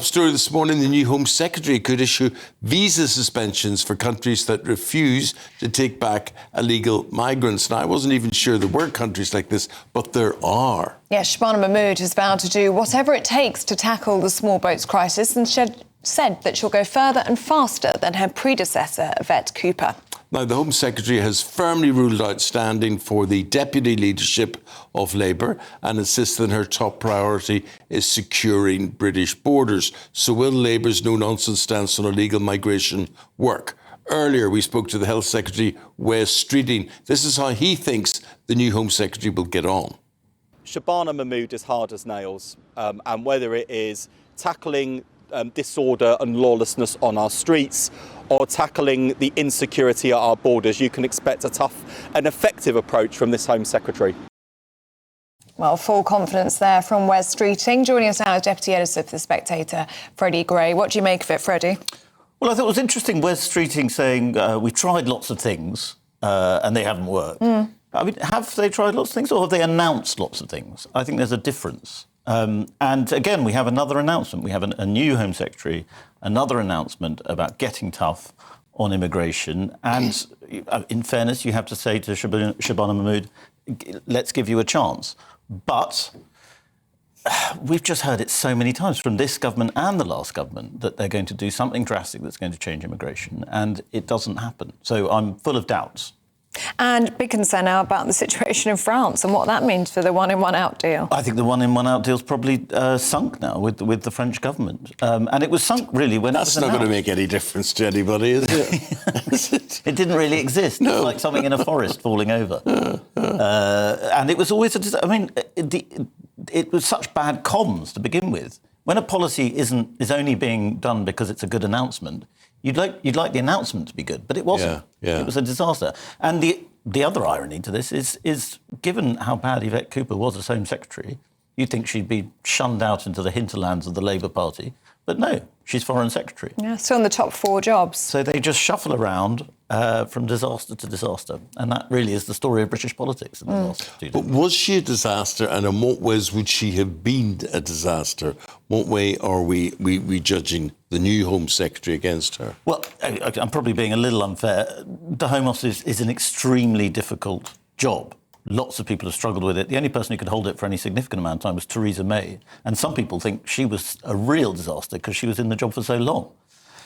story this morning, the new Home Secretary could issue visa suspensions for countries that refuse to take back illegal migrants. Now, I wasn't even sure there were countries like this, but there are. Yes, Shabana Mahmood has vowed to do whatever it takes to tackle the small boats crisis and said that she'll go further and faster than her predecessor, Yvette Cooper. Now, the Home Secretary has firmly ruled out standing for the deputy leadership of Labour and insists that her top priority is securing British borders. So will Labour's no-nonsense stance on illegal migration work? Earlier, we spoke to the Health Secretary, Wes Streeting. This is how he thinks the new Home Secretary will get on. Shabana Mahmood is hard as nails, and whether it is tackling disorder and lawlessness on our streets or tackling the insecurity at our borders, you can expect a tough and effective approach from this Home Secretary. Well, full confidence there from Wes Streeting. Joining us now is Deputy Editor for The Spectator, Freddy Gray. What do you make of it, Freddy? Well, I thought it was interesting, Wes Streeting saying we tried lots of things and they haven't worked. I mean, have they tried lots of things or have they announced lots of things? I think there's a difference. And again, we have another announcement. We have a new Home Secretary, another announcement about getting tough on immigration. And in fairness, you have to say to Shabana Mahmood, let's give you a chance. But we've just heard it so many times from this government and the last government that they're going to do something drastic that's going to change immigration. And it doesn't happen. So I'm full of doubts. And big concern now about the situation in France and what that means for the one-in, one-out deal. I think the one-in, one-out deal's probably sunk now with the French government. And it was sunk, really, when That's it was not announced. going to make any difference to anybody, is it? It didn't really exist. No. It's like something in a forest falling over. And it was always it was such bad comms to begin with. When a policy is only being done because it's a good announcement, you'd like the announcement to be good, but it wasn't. Yeah. It was a disaster. And the other irony to this is given how bad Yvette Cooper was as Home Secretary, you'd think she'd be shunned out into the hinterlands of the Labour Party. But no, she's Foreign Secretary. Yeah, still in the top 4 jobs. So they just shuffle around from disaster to disaster. And that really is the story of British politics in the last 2 days. But was she a disaster, and in what ways would she have been a disaster? What way are we judging the new Home Secretary against her? Well, I'm probably being a little unfair. The Home Office is an extremely difficult job. Lots of people have struggled with it. The only person who could hold it for any significant amount of time was Theresa May. And some people think she was a real disaster because she was in the job for so long.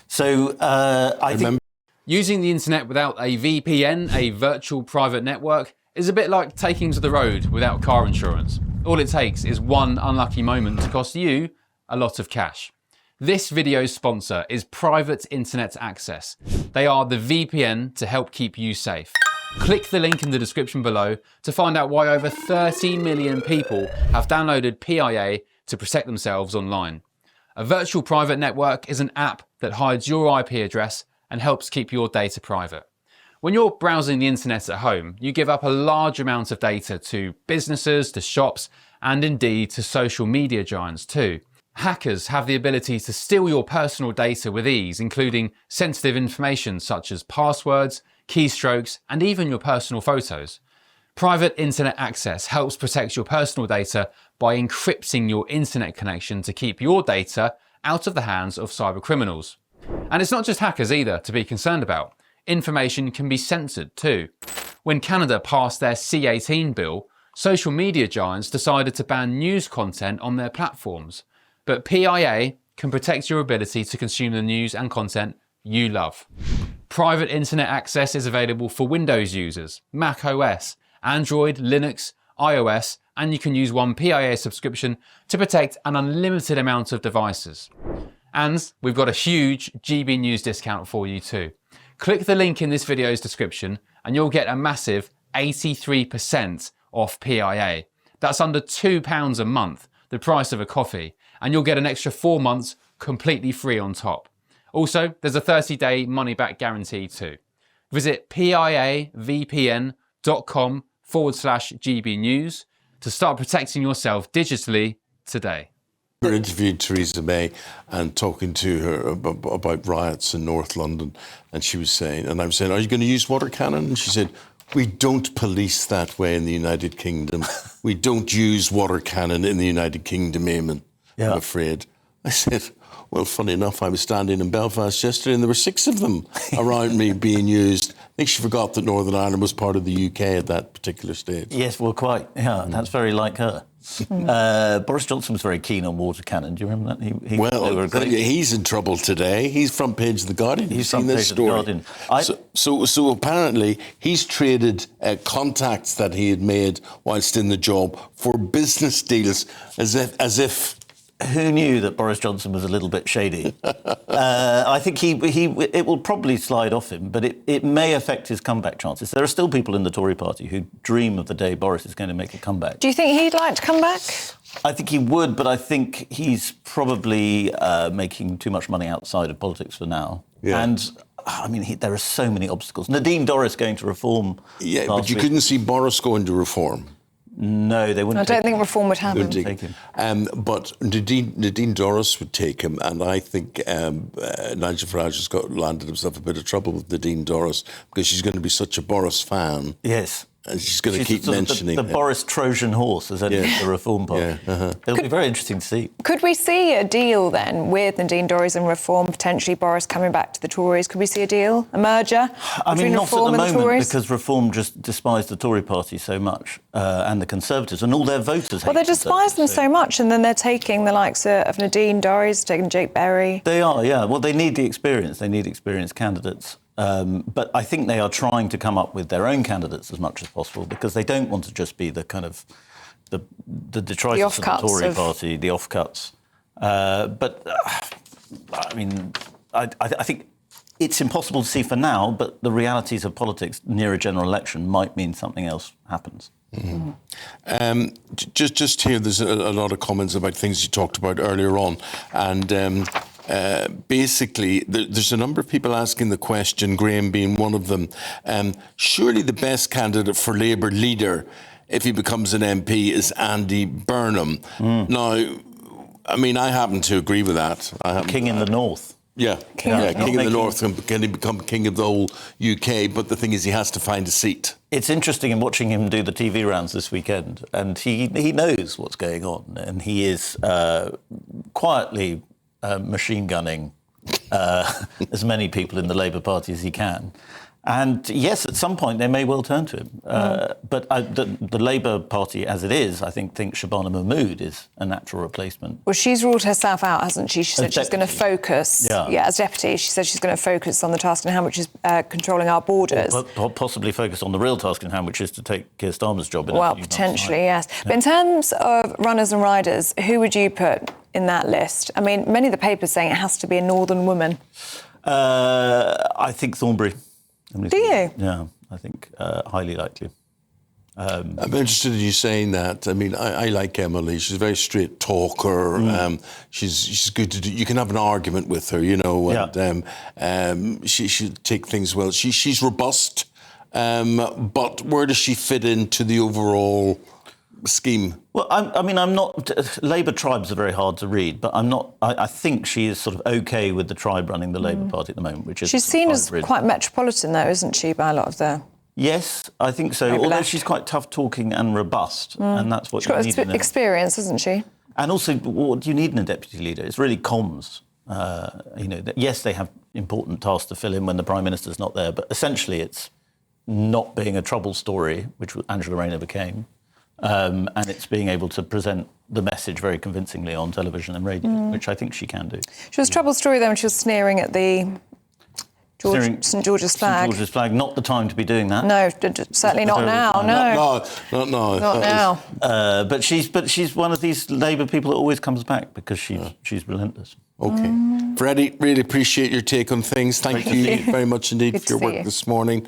So I think... Using the internet without a VPN, a virtual private network, is a bit like taking to the road without car insurance. All it takes is one unlucky moment to cost you a lot of cash. This video's sponsor is Private Internet Access. They are the VPN to help keep you safe. Click the link in the description below to find out why over 30 million people have downloaded PIA to protect themselves online. A virtual private network is an app that hides your IP address and helps keep your data private. When you're browsing the internet at home, you give up a large amount of data to businesses, to shops, and indeed to social media giants too. Hackers have the ability to steal your personal data with ease, including sensitive information such as passwords, keystrokes, and even your personal photos. Private Internet Access helps protect your personal data by encrypting your internet connection to keep your data out of the hands of cyber criminals. And it's not just hackers either to be concerned about. Information can be censored too. When Canada passed their C-18 bill, social media giants decided to ban news content on their platforms. But PIA can protect your ability to consume the news and content you love. Private Internet Access is available for Windows users, Mac OS, Android, Linux, iOS, and you can use one PIA subscription to protect an unlimited amount of devices. And we've got a huge GB News discount for you too. Click the link in this video's description and you'll get a massive 83% off PIA. That's under £2 a month, the price of a coffee, and you'll get an extra 4 months completely free on top. Also, there's a 30-day money-back guarantee too. Visit piavpn.com/GB News to start protecting yourself digitally today. We interviewed Theresa May and talking to her about riots in North London, and she was saying, and I'm saying, are you going to use water cannon? And she said, we don't police that way in the United Kingdom. We don't use water cannon in the United Kingdom, Eamon, I'm afraid. I said, Well, funny enough, I was standing in Belfast yesterday and there were 6 of them around me being used. I think she forgot that Northern Ireland was part of the UK at that particular stage. Yes, well, quite. Yeah, that's very like her. Boris Johnson was very keen on water cannon. Do you remember that? They were great. He's in trouble today. He's front page of the Guardian. You've seen this story. So apparently he's traded contacts that he had made whilst in the job for business deals, as if. Who knew that Boris Johnson was a little bit shady? I think it will probably slide off him, but it may affect his comeback chances. There are still people in the Tory party who dream of the day Boris is going to make a comeback. Do you think he'd like to come back? I think he would, but I think he's probably making too much money outside of politics for now. Yeah. And I mean, there are so many obstacles. Nadine Dorris going to reform. Yeah, but you couldn't see Boris going to reform. No, they wouldn't. I don't think reform would happen. Take him. But Nadine Dorris would take him, and I think Nigel Farage has landed himself a bit of trouble with Nadine Dorris because she's going to be such a Boris fan. Yes. And she's going to keep mentioning the Boris Trojan horse as the Reform Party. Yeah, It'll be very interesting to see. Could we see a deal then with Nadine Dorries and Reform, potentially Boris coming back to the Tories? Could we see a deal, a merger between Reform and the Tories? Not at the moment, because Reform just despise the Tory party so much, and the Conservatives, and all their voters hate Well, they despise them so much, and then they're taking the likes of Nadine Dorries, taking Jake Berry. They are, yeah. Well, they need the experience. They need experienced candidates. But I think they are trying to come up with their own candidates as much as possible because they don't want to just be the kind of the detritus of the Tory party, the offcuts. But I mean, I think it's impossible to see for now. But the realities of politics near a general election might mean something else happens. Mm-hmm. Just here, there's a lot of comments about things you talked about earlier on, and. Basically, there's a number of people asking the question, Graham being one of them. Surely the best candidate for Labour leader, if he becomes an MP, is Andy Burnham. Now, I mean, I happen to agree with that. King in the North. Yeah, King in the North. Can he become king of the whole UK? But the thing is, he has to find a seat. It's interesting in watching him do the TV rounds this weekend, and he knows what's going on, and he is quietly machine gunning as many people in the Labour Party as he can. And yes, at some point they may well turn to him. But the Labour Party, as it is, I think thinks Shabana Mahmood is a natural replacement. Well, she's ruled herself out, hasn't she? She said she's going to focus. Yeah, as deputy, she said she's going to focus on the task and how much is controlling our borders. Or possibly focus on the real task and how much is to take Keir Starmer's job. Well, potentially, yes. Yeah. But in terms of runners and riders, who would you put in that list? I mean, many of the papers saying it has to be a northern woman. I think Thornbury. Do you? Yeah, I think highly likely. I'm interested in you saying that. I mean, I like Emily. She's a very straight talker. She's good to do. You can have an argument with her, you know. And she take things well. She's robust. But where does she fit into the overall scheme? Well, I mean, I'm not. Labour tribes are very hard to read, but I'm not. I think she is sort of okay with the tribe running the Labour Party at the moment, which is. She's seen as quite metropolitan, though, isn't she, by a lot of the. Yes, I think so. Although she's quite tough talking and robust, and that's what you need. She's got experience, isn't she? And also, what do you need in a deputy leader? It's really comms. Yes, they have important tasks to fill in when the Prime Minister's not there, but essentially it's not being a trouble story, which Angela Rayner became. And it's being able to present the message very convincingly on television and radio, which I think she can do. She was trouble story then when she was sneering at the St George's flag. St George's flag, not the time to be doing that. No, certainly not now. No, not now. But she's one of these Labour people that always comes back because she's relentless. OK. Freddy, really appreciate your take on things. Thank you very much indeed for your work this morning.